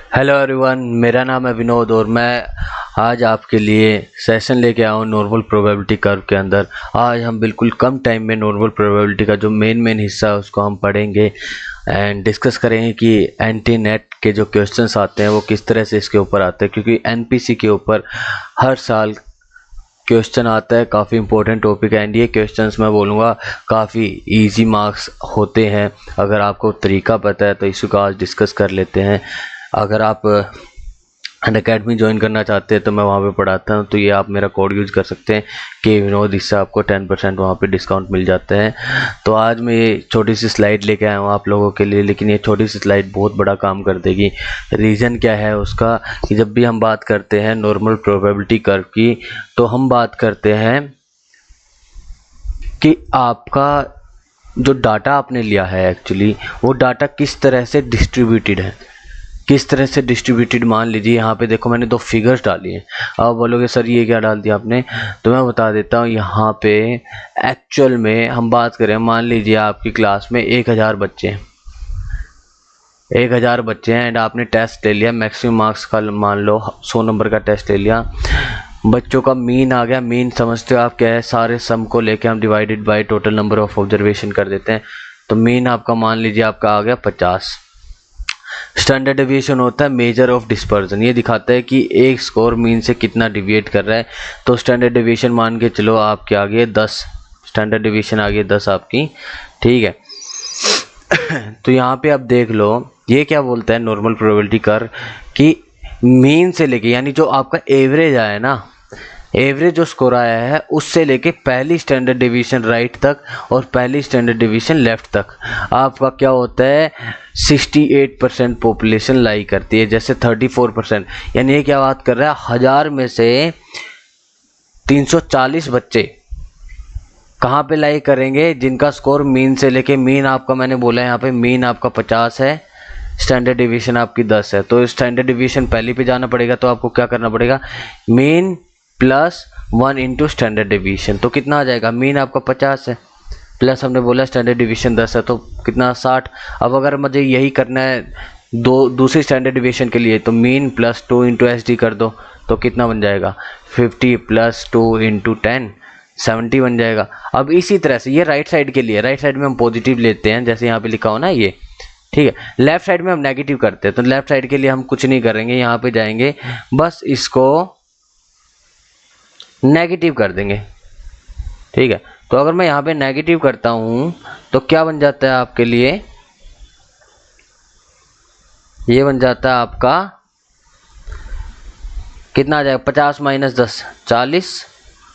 Hello everyone, मेरा नाम है विनोद और मैं आज आपके लिए सेशन लेके आया हूँ नॉर्मल प्रोबेबिलिटी कर्व के अंदर। आज हम बिल्कुल कम टाइम में नॉर्मल प्रोबेबिलिटी का जो मेन हिस्सा है उसको हम पढ़ेंगे एंड डिस्कस करेंगे कि एंटी नेट के जो क्वेश्चंस आते हैं वो किस तरह से इसके ऊपर आते हैं, क्योंकि एनपीसी के ऊपर हर साल क्वेश्चन आता है। काफ़ी इंपॉर्टेंट टॉपिक है एंड ये क्वेश्चंस मैं बोलूँगा काफ़ी इजी मार्क्स होते हैं। अगर आपको तरीका पता है तो इसको आज डिस्कस कर लेते हैं। अगर आप अनअकैडमी ज्वाइन करना चाहते हैं तो मैं वहाँ पे पढ़ाता हूँ, तो ये आप मेरा कोड यूज़ कर सकते हैं कि विनोद, इससे आपको 10% वहाँ पे डिस्काउंट मिल जाता है। तो आज मैं ये छोटी सी स्लाइड लेके आया हूँ आप लोगों के लिए, लेकिन ये छोटी सी स्लाइड बहुत बड़ा काम कर देगी। रीज़न क्या है उसका कि जब भी हम बात करते हैं नॉर्मल प्रोबेबिलिटी कर्व की, तो हम बात करते हैं कि आपका जो डाटा आपने लिया है एक्चुअली वो डाटा किस तरह से डिस्ट्रीब्यूटेड है, किस तरह से डिस्ट्रीब्यूटेड। मान लीजिए यहाँ पे देखो मैंने दो फिगर्स डाली हैं। अब बोलोगे सर ये क्या डाल दिया आपने, तो मैं बता देता हूँ। यहाँ पे एक्चुअल में हम बात करें, मान लीजिए आपकी क्लास में 1000 बच्चे हैं, 1000 बच्चे हैं एंड आपने टेस्ट ले लिया मैक्सिमम मार्क्स का, मान लो 100 नंबर का टेस्ट ले लिया। बच्चों का मीन आ गया। मीन समझते हो आप क्या है, सारे सम को लेके हम divided by total number of observation कर देते हैं। तो मीन आपका मान लीजिए आपका आ गया 50। स्टैंडर्ड डेविएशन होता है मेजर ऑफ डिस्पर्जन, ये दिखाता है कि एक स्कोर मीन से कितना डिविएट कर रहा है। तो स्टैंडर्ड डेविएशन मान के चलो आपके आ गए 10, स्टैंडर्ड डेविएशन आ गई 10 आपकी, ठीक है। तो यहाँ पे आप देख लो ये क्या बोलता है नॉर्मल प्रोबेबिलिटी कर्व कि मीन से लेके, यानी जो आपका एवरेज आया ना, एवरेज जो स्कोर आया है उससे लेके पहली स्टैंडर्ड डिवीजन राइट तक और पहली स्टैंडर्ड डिवीजन लेफ्ट तक आपका क्या होता है 68% पॉपुलेशन लाई करती है। जैसे 34%, यानी ये क्या बात कर रहा है, 1000 में से 340 बच्चे कहाँ पे लाई करेंगे, जिनका स्कोर मीन से लेके, मीन आपका मैंने बोला यहाँ पे मीन आपका 50 है, स्टैंडर्ड डिवीजन आपकी 10 है। तो स्टैंडर्ड डिवीजन पहले पे जाना पड़ेगा, तो आपको क्या करना पड़ेगा, mean plus 1 into standard division. तो कितना आ जाएगा, मीन आपका 50 है प्लस हमने बोला स्टैंडर्ड डिवीजन 10 है, तो कितना 60। अब अगर मुझे यही करना है दूसरी स्टैंडर्ड डिवीजन के लिए, तो mean plus 2 into S D कर दो, तो कितना बन जाएगा 50 प्लस 2 इंटू 10 70 बन जाएगा। अब इसी तरह से ये राइट साइड के लिए, राइट साइड में हम पॉजिटिव लेते हैं जैसे यहाँ पे लिखा हो ना ये, ठीक है। लेफ्ट साइड में हम नेगेटिव करते हैं, तो लेफ्ट साइड के लिए हम कुछ नहीं करेंगे, यहाँ पे जाएंगे बस इसको नेगेटिव कर देंगे, ठीक है। तो अगर मैं यहाँ पे नेगेटिव करता हूं तो क्या बन जाता है आपके लिए, ये बन जाता है आपका कितना आ जाएगा 50 माइनस 10 40,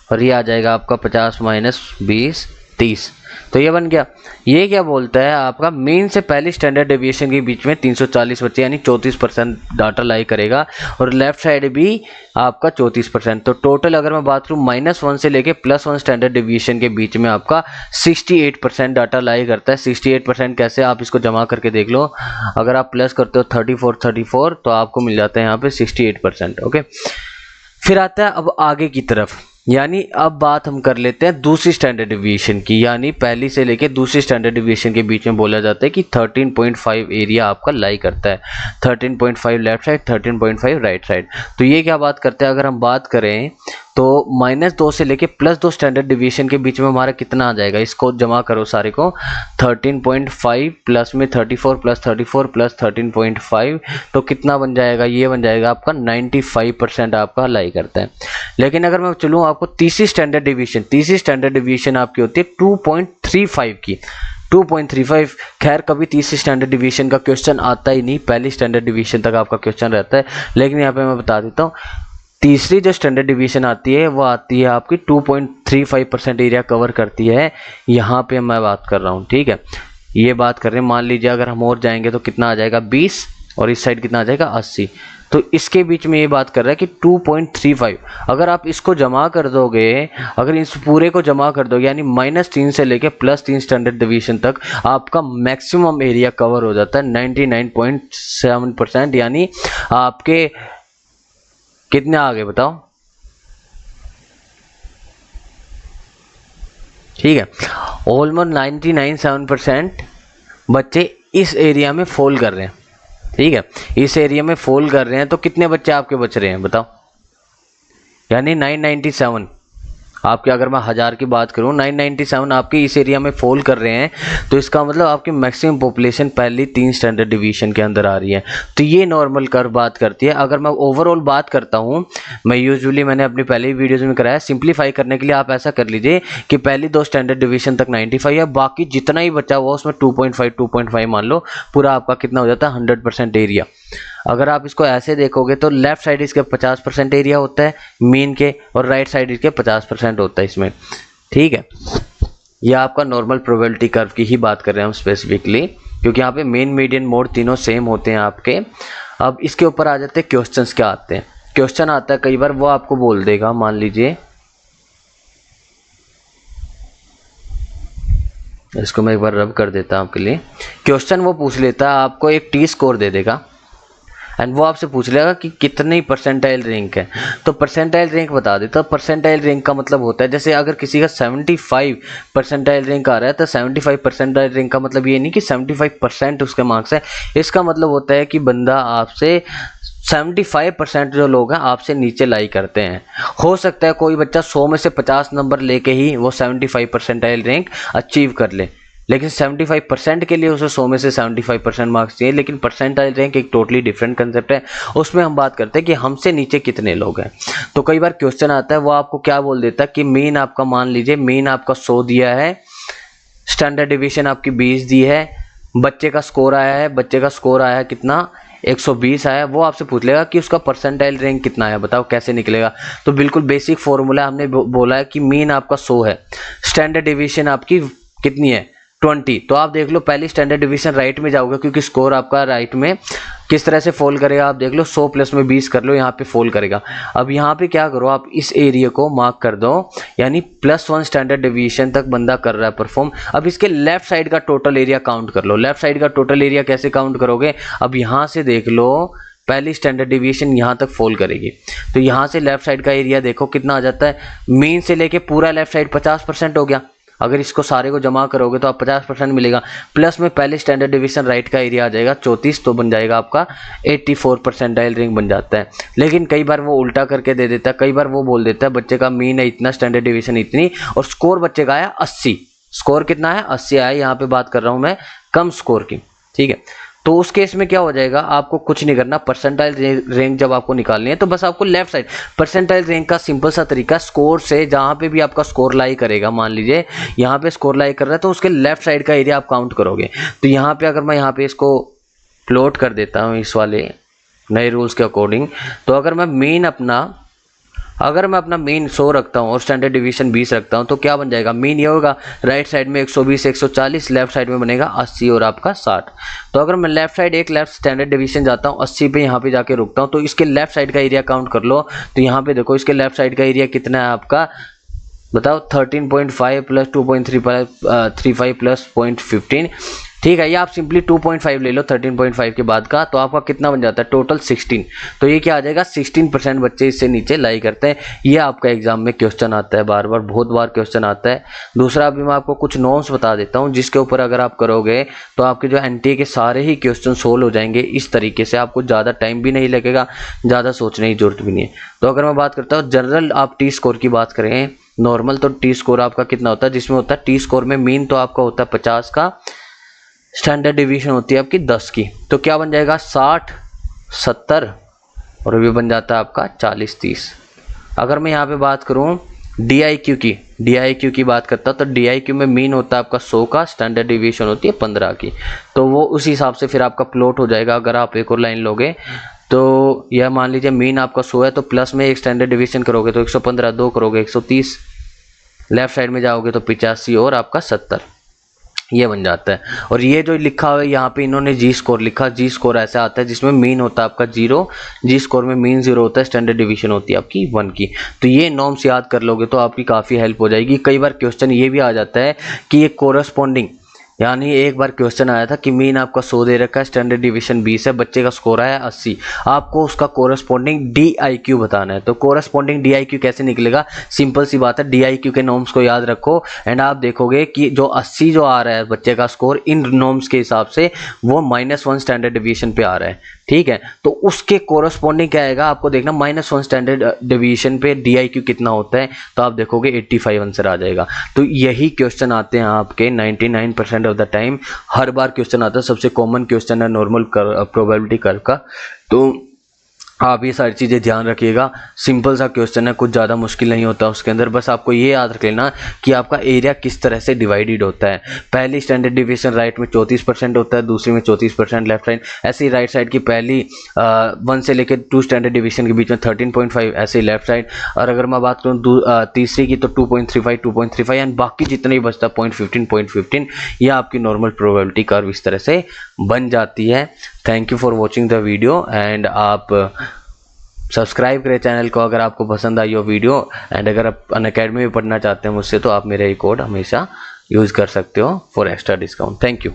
और ये आ जाएगा आपका 50 माइनस 20 30। तो ये बन गया। ये क्या बोलता है, आपका मीन से पहली स्टैंडर्ड डेविएशन के बीच में 340 बच्चे यानी 34% डाटा लाई करेगा, और लेफ्ट साइड भी आपका 34%। तो टोटल अगर मैं बात करूँ -1 से लेके +1 स्टैंडर्ड डेविएशन के बीच में आपका 68% डाटा लाई करता है। 68% कैसे, आप इसको जमा करके देख लो। अगर आप प्लस करते हो 34 तो आपको मिल जाता है यहाँ पे 68%। ओके, फिर आता है अब आगे की तरफ, यानी अब बात हम कर लेते हैं दूसरी स्टैंडर्ड डिवीजन की, यानी पहली से लेके दूसरी स्टैंडर्ड डिवीजन के बीच में बोला जाता है कि 13.5 एरिया आपका लाई करता है। 13.5 लेफ्ट साइड, 13.5 राइट साइड। तो ये क्या बात करते हैं, अगर हम बात करें तो -2 से लेके +2 स्टैंडर्ड डिवीजन के बीच में हमारा कितना आ जाएगा, इसको जमा करो सारे को, 13.5 प्लस में 34 प्लस 34 प्लस 13.5, तो कितना बन जाएगा, ये बन जाएगा आपका 95% आपका लाई करता है। लेकिन अगर मैं चलूँ आपको तीसरी स्टैंडर्ड डिवीजन आपकी होती है 2.35 की, 2.35। खैर कभी तीसरी स्टैंडर्ड डिवीजन का क्वेश्चन आता ही नहीं, पहली स्टैंडर्ड डिवीजन तक आपका क्वेश्चन रहता है। लेकिन यहाँ पे मैं बता देता हूँ, तीसरी जो स्टैंडर्ड डिवीजन आती है वो आती है आपकी 2.35% एरिया कवर करती है। यहाँ पे मैं बात कर रहा हूँ, ठीक है, ये बात कर रहे हैं। मान लीजिए अगर हम और जाएंगे तो कितना आ जाएगा 20, और इस साइड कितना आ जाएगा 80। तो इसके बीच में ये बात कर रहा है कि 2.35। अगर आप इसको जमा कर दोगे, अगर इस पूरे को जमा कर दोगे, यानी -3 से लेके +3 स्टैंडर्ड डिवीजन तक आपका मैक्सिमम एरिया कवर हो जाता है 99.7%। यानी आपके कितने आ गए बताओ, ठीक है, ऑलमोस्ट 99.7% बच्चे इस एरिया में फॉल कर रहे हैं। ठीक है, इस एरिया में फॉल कर रहे हैं तो कितने बच्चे आपके बच रहे हैं बताओ, यानी 997 आपके, अगर मैं 1000 की बात करूं 997 आपके इस एरिया में फॉल कर रहे हैं, तो इसका मतलब आपकी मैक्सिमम पॉपुलेशन पहली 3 स्टैंडर्ड डिवीजन के अंदर आ रही है। तो ये नॉर्मल कर्व बात करती है। अगर मैं ओवरऑल बात करता हूं, मैं यूजुअली मैंने अपनी पहली वीडियोज में कराया, सिंप्लीफाई करने के लिए आप ऐसा कर लीजिए कि पहली 2 स्टैंडर्ड डिवीजन तक 95 है, बाकी जितना ही बचा हुआ उसमें 2.5 मान लो, पूरा आपका कितना हो जाता है 100% एरिया। अगर आप इसको ऐसे देखोगे तो लेफ्ट साइड इसके 50% एरिया होता है मीन के, और राइट साइड इसके 50% होता है इसमें। ठीक है, ये आपका नॉर्मल प्रोबेबिलिटी कर्व की ही बात कर रहे हैं हम स्पेसिफिकली, क्योंकि यहाँ पे मेन, मीडियन, मोड तीनों सेम होते हैं आपके। अब इसके ऊपर आ जाते हैं क्वेश्चंस क्या आते हैं। क्वेश्चन आता है कई बार, वो आपको बोल देगा, मान लीजिए इसको मैं एक बार रब कर देता हूँ आपके लिए। क्वेश्चन वो पूछ लेता है, आपको एक टी स्कोर दे देगा एंड वो आपसे पूछ लेगा कि कितनी परसेंटाइल रैंक है, तो परसेंटाइल रैंक बता देता। परसेंटाइल रैंक का मतलब होता है, जैसे अगर किसी का 75 परसेंटाइल रैंक आ रहा है तो 75 परसेंटाइल रैंक का मतलब ये नहीं कि 75% उसके मार्क्स है, इसका मतलब होता है कि बंदा आपसे 75% जो लोग हैं आपसे नीचे लाई करते हैं। हो सकता है कोई बच्चा 100 में से 50 नंबर लेके ही वो 75 परसेंटाइल रैंक अचीव कर ले, लेकिन 75% के लिए उसे 100 में से 75% मार्क्स चाहिए। लेकिन परसेंटाइल रैंक एक टोटली डिफरेंट कंसेप्ट है, उसमें हम बात करते हैं कि हमसे नीचे कितने लोग हैं। तो कई बार क्वेश्चन आता है, वो आपको क्या बोल देता है कि मीन आपका, मान लीजिए मीन आपका 100 दिया है, स्टैंडर्ड डिवीजन आपकी 20 दी है, बच्चे का स्कोर आया है, बच्चे का स्कोर आया है कितना 120 आया, वो आपसे पूछ लेगा कि उसका परसेंटाइल रैंक कितना है, बताओ कैसे निकलेगा। तो बिल्कुल बेसिक फॉर्मूला हमने बोला है कि मीन आपका 100 है, स्टैंडर्ड डिवीजन आपकी कितनी है 20, तो आप देख लो पहली स्टैंडर्ड डिवीजन राइट में जाओगे, क्योंकि स्कोर आपका राइट में किस तरह से फॉल करेगा आप देख लो, 100 प्लस में 20 कर लो, यहाँ पे फॉल करेगा। अब यहाँ पे क्या करो, आप इस एरिया को मार्क कर दो, यानी +1 स्टैंडर्ड डिवीजन तक बंदा कर रहा है परफॉर्म। अब इसके लेफ्ट साइड का टोटल एरिया काउंट कर लो। लेफ्ट साइड का टोटल एरिया कैसे काउंट करोगे, अब यहाँ से देख लो पहली स्टैंडर्ड डिवीजन यहाँ तक फॉल करेगी, तो यहाँ से लेफ्ट साइड का एरिया देखो कितना आ जाता है, मीन से लेके पूरा लेफ्ट साइड 50% हो गया। अगर इसको सारे को जमा करोगे तो आप 50% मिलेगा, प्लस में पहले स्टैंडर्ड डिवीजन राइट का एरिया आ जाएगा 34, तो बन जाएगा आपका 84 परसेंटाइल रैंक बन जाता है। लेकिन कई बार वो उल्टा करके दे देता है, कई बार वो बोल देता है बच्चे का मीन है इतना, स्टैंडर्ड डिवीजन इतनी, और स्कोर बच्चे का आया 80। स्कोर कितना है 80 आया, यहाँ पे बात कर रहा हूँ मैं कम स्कोर की। ठीक है, तो उस केस में क्या हो जाएगा, आपको कुछ नहीं करना। परसेंटाइल रैंक जब आपको निकालनी है तो बस आपको लेफ्ट साइड परसेंटाइल रैंक का सिंपल सा तरीका, स्कोर से जहां पे भी आपका स्कोर लाई करेगा, मान लीजिए यहाँ पे स्कोर लाई कर रहा है तो उसके लेफ्ट साइड का एरिया आप काउंट करोगे। तो यहाँ पे अगर मैं यहाँ पे इसको प्लॉट कर देता हूँ इस वाले नए रूल्स के अकॉर्डिंग, तो अगर मैं अपना मीन 100 रखता हूँ और स्टैंडर्ड डिवीजन 20 रखता हूँ, तो क्या बन जाएगा, मीन ये होगा राइट साइड में 120 140, लेफ्ट साइड में बनेगा 80 और आपका 60। तो अगर मैं लेफ्ट साइड एक लेफ्ट स्टैंडर्ड डिवीजन जाता हूँ 80 पे, यहाँ पे जाके रुकता हूँ, तो इसके लेफ्ट साइड का एरिया काउंट कर लो। तो यहाँ पे देखो इसके लेफ्ट साइड का एरिया कितना है आपका, बताओ 13.5 प्लस 2.35 प्लस 0.15। ठीक है, ये आप सिंपली 2.5 ले लो 13.5 के बाद का, तो आपका कितना बन जाता है टोटल 16। तो ये क्या आ जाएगा 16% बच्चे इससे नीचे लाई करते हैं। ये आपका एग्जाम में क्वेश्चन आता है, बार बार बहुत बार क्वेश्चन आता है। दूसरा अभी मैं आपको कुछ नॉर्म्स बता देता हूँ, जिसके ऊपर अगर आप करोगे तो आपके जो एनटीए के सारे ही क्वेश्चन सोल्व हो जाएंगे इस तरीके से, आपको ज़्यादा टाइम भी नहीं लगेगा, ज़्यादा सोचने की जरूरत भी नहीं है। तो अगर मैं बात करता हूँ जनरल, आप टी स्कोर की बात करें नॉर्मल, तो टी स्कोर आपका कितना होता है, जिसमें होता है टी स्कोर में मीन तो आपका होता है 50 का, स्टैंडर्ड डिवीजन होती है आपकी 10 की, तो क्या बन जाएगा 60 70 और भी बन जाता है आपका 40 30। अगर मैं यहाँ पे बात करूँ DIQ की बात करता हूँ, तो DIQ में मीन होता है आपका 100 का, स्टैंडर्ड डिवीजन होती है 15 की, तो वो उस हिसाब से फिर आपका प्लॉट हो जाएगा। अगर आप एक और लाइन लोगे तो यह मान लीजिए मीन आपका 100 है, तो प्लस में एक स्टैंडर्ड डिवीजन करोगे तो 115, 2 करोगे 130, लेफ्ट साइड में जाओगे तो 85 और आपका 70, ये बन जाता है। और ये जो लिखा हुआ है यहाँ पे इन्होंने जी स्कोर लिखा, जी स्कोर ऐसा आता है जिसमें मीन होता है आपका 0, जी स्कोर में मीन 0 होता है, स्टैंडर्ड डिवीजन होती है आपकी 1 की। तो ये नॉर्म्स याद कर लोगे तो आपकी काफ़ी हेल्प हो जाएगी। कई बार क्वेश्चन ये भी आ जाता है कि ये कोरस्पॉन्डिंग यानी एक बार क्वेश्चन आया था कि मीन आपका 100 दे रखा है, स्टैंडर्ड डिवीजन 20 है, बच्चे का स्कोर आया 80, आपको उसका कोरस्पॉन्डिंग DIQ बताना है। तो कोरस्पॉन्डिंग DIQ कैसे निकलेगा, सिंपल सी बात है, DIQ के नॉर्म्स को याद रखो एंड आप देखोगे कि जो 80 जो आ रहा है बच्चे का स्कोर इन नॉर्म्स के हिसाब से वो -1 स्टैंडर्ड डिवीजन पे आ रहा है, ठीक है। तो उसके कोरस्पॉन्डिंग क्या आएगा आपको देखना, -1 स्टैंडर्ड डिवीजन पे DIQ कितना होता है, तो आप देखोगे 85 आंसर आ जाएगा। तो यही क्वेश्चन आते हैं आपके 99% of the time, her bar question आता है। सबसे कॉमन क्वेश्चन है नॉर्मल प्रोबेबिलिटी कर्व का। तो आप ये सारी चीज़ें ध्यान रखिएगा, सिंपल सा क्वेश्चन है, कुछ ज़्यादा मुश्किल नहीं होता उसके अंदर। बस आपको ये याद रख लेना कि आपका एरिया किस तरह से डिवाइडेड होता है। पहली स्टैंडर्ड डिवीजन राइट में 34% होता है, दूसरी में 34% लेफ्ट साइड, ऐसे ही राइट साइड की पहली 1 से लेकर 2 स्टैंडर्ड डिवीजन के बीच में 13.5, ऐसे ही लेफ्ट साइड। और अगर मैं बात करूँ तीसरी की तो 2.35 एंड बाकी जितना ही बचता 0.15, यह आपकी नॉर्मल प्रोबेबिलिटी कर्व इस तरह से बन जाती है। Thank you for watching the video and आप सब्सक्राइब करें चैनल को अगर आपको पसंद आई हो वीडियो। एंड अगर आप अनअकैडमी में पढ़ना चाहते हैं मुझसे तो आप मेरा ये कोड हमेशा यूज़ कर सकते हो for extra discount. Thank you.